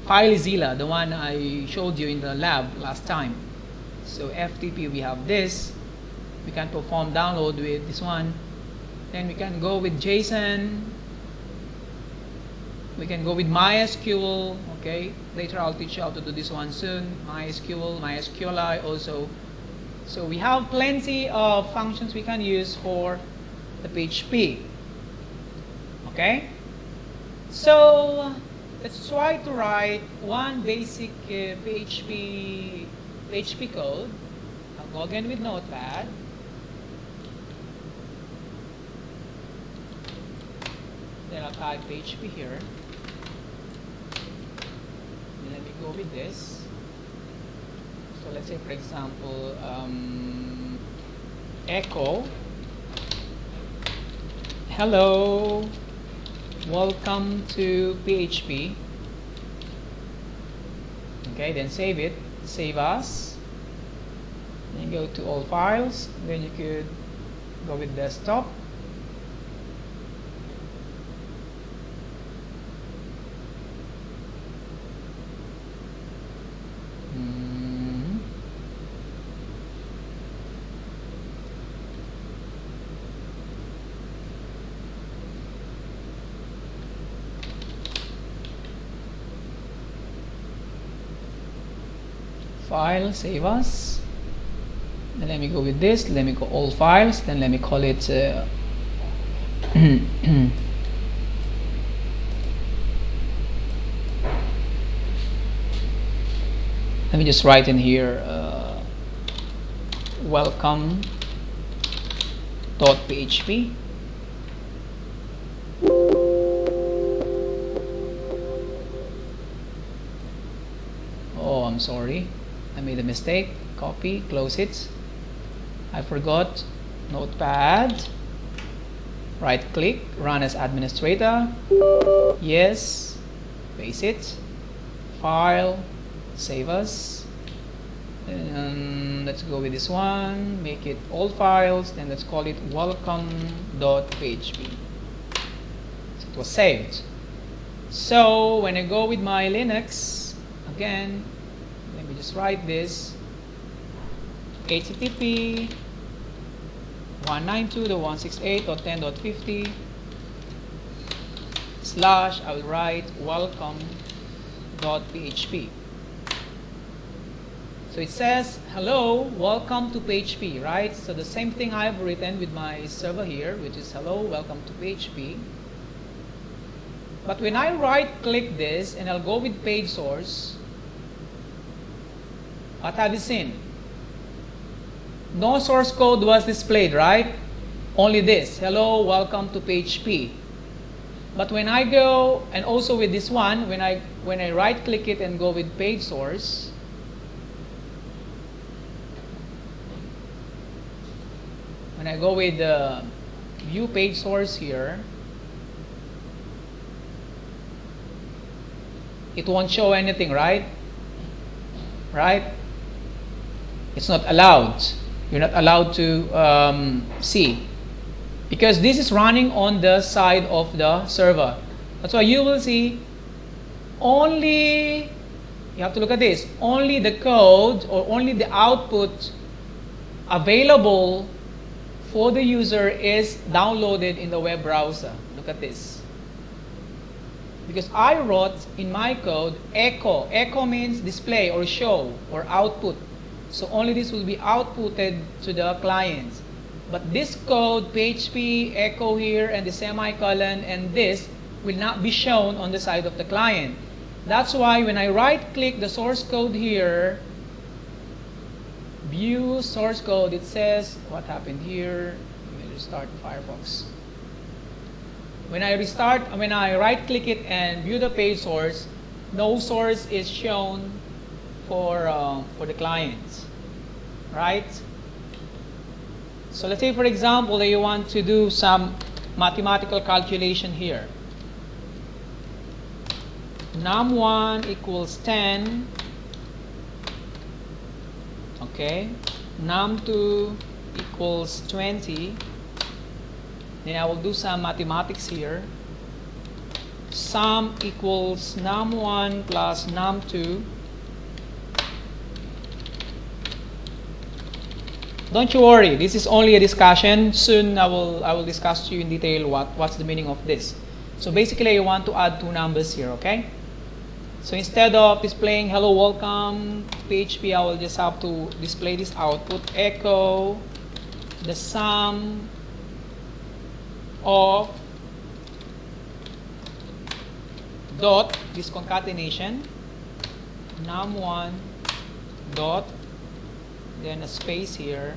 FileZilla, the one I showed you in the lab last time. So FTP, we have this. We can perform download with this one. Then we can go with JSON. We can go with MySQL. Okay, later I'll teach you how to do this one soon. MySQL, MySQLi also. So we have plenty of functions we can use for the PHP. Okay, so let's try to write one basic PHP code. I'll go again with Notepad. Then I'll type PHP here. And let me go with this. So let's say, for example, echo hello, welcome to PHP. Okay, then save it, save as, then go to all files, then you could go with desktop, file, save as. Then let me go with this, let me go all files, then let me call it let me just write in here welcome.php. Oh, I'm sorry, I made a mistake. Copy, close it. I forgot Notepad. Right click, run as administrator. Yes, paste it. File, save as. And let's go with this one. Make it all files. Then let's call it welcome.php. So it was saved. So when I go with my Linux, again, let me just write this. HTTP 192.168.10.50 / I will write welcome.php. So it says hello, welcome to PHP, right? So the same thing I've written with my server here, which is hello, welcome to PHP. But when I right click this and I'll go with page source, what have you seen? No source code was displayed, right? Only this, hello, welcome to PHP. But when I go, and also with this one, when I right click it and go with page source, when I go with the view page source here, it won't show anything, right? Right? It's not allowed. You're not allowed to see, because this is running on the side of the server. That's why you will see only, you have to look at this, only the code or only the output available for the user is downloaded in the web browser. Look at this. Because I wrote in my code echo. Echo means display or show or output. So only this will be outputted to the client. But this code, PHP, echo here, and the semicolon, and this will not be shown on the side of the client. That's why when I right-click the source code here, view source code, it says, what happened here? Let me restart Firefox. When I right-click it and view the page source, no source is shown for the client, right? So let's say, for example, that you want to do some mathematical calculation here. num1 equals 10. Okay. num2 equals 20. Then I will do some mathematics here. Sum equals num1 plus num2. Don't you worry, this is only a discussion. Soon I will discuss to you in detail what's the meaning of this. So basically, you want to add two numbers here, okay? So instead of displaying hello, welcome, PHP, I will just have to display this output, echo the sum of dot, this concatenation, num1 dot, then a space here,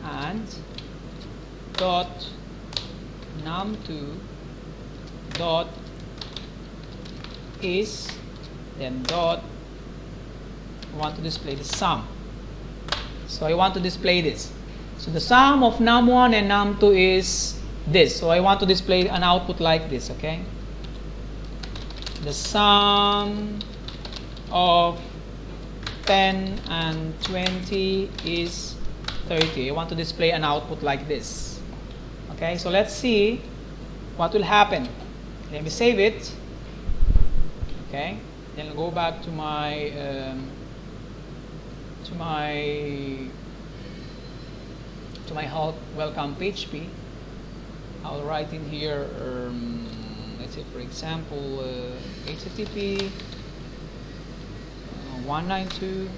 and dot num2 dot is, then dot, I want to display the sum. So I want to display this. So the sum of num1 and num2 is this. So I want to display an output like this, okay? The sum of 10 and 20 is 30. I want to display an output like this. Okay, so let's see what will happen. Let me save it. Okay, then I'll go back to my help welcome PHP. I'll write in here, let's say for example, HTTP 192,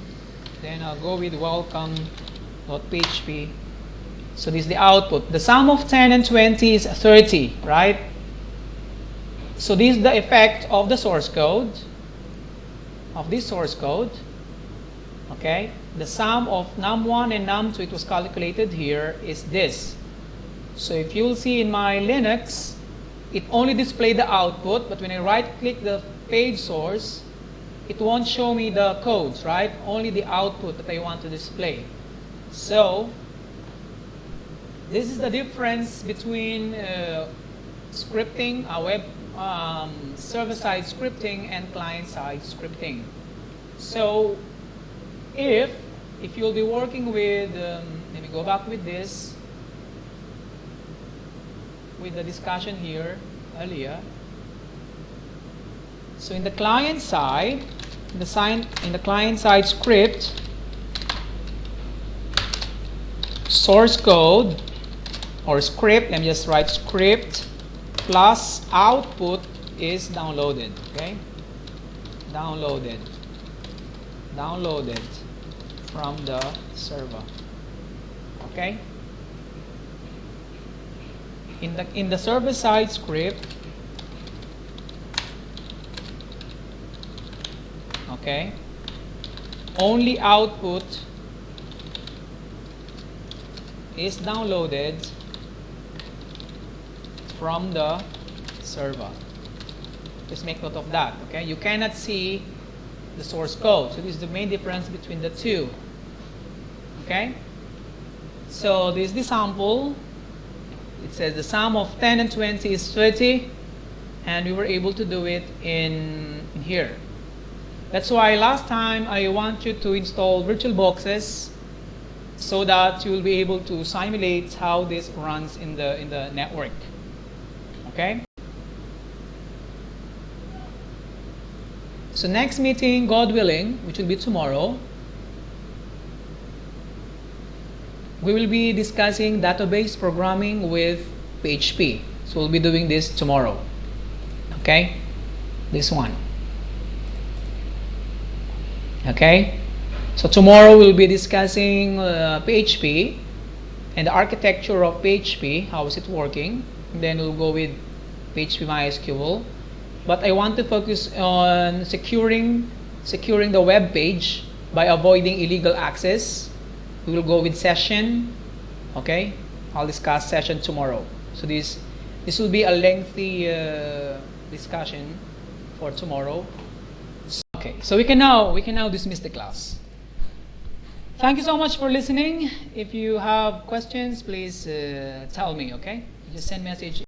then I'll go with welcome.php. So this is the output. The sum of 10 and 20 is 30, right? So this is the effect of the source code, of this source code. Okay, the sum of num1 and num2, it was calculated here, is this. So if you'll see in my Linux, it only displayed the output, but when I right click the page source, it won't show me the codes, right? Only the output that I want to display. So this is the difference between scripting, web server-side scripting and client-side scripting. So if you'll be working with, let me go back with this, with the discussion here earlier. So in the client side, in the client side script, source code or script, let me just write script plus output is downloaded. Okay, downloaded from the server. Okay, in the server side script, okay, only output is downloaded from the server. Just make note of that. Okay, you cannot see the source code. So this is the main difference between the two. Okay, so this is the sample. It says the sum of 10 and 20 is 30, and we were able to do it in here. That's why last time I want you to install virtual boxes so that you will be able to simulate how this runs in the network. Okay? So next meeting, God willing, which will be tomorrow, we will be discussing database programming with PHP. So we'll be doing this tomorrow. Okay? This one. Okay? So tomorrow we'll be discussing PHP and the architecture of PHP. How is it working? And then we'll go with PHP MySQL. But I want to focus on securing the web page by avoiding illegal access. We will go with session. Okay, I'll discuss session tomorrow. So this will be a lengthy discussion for tomorrow. Okay, so we can now dismiss the class. Thank you so much for listening. If you have questions, please tell me. Okay, just send message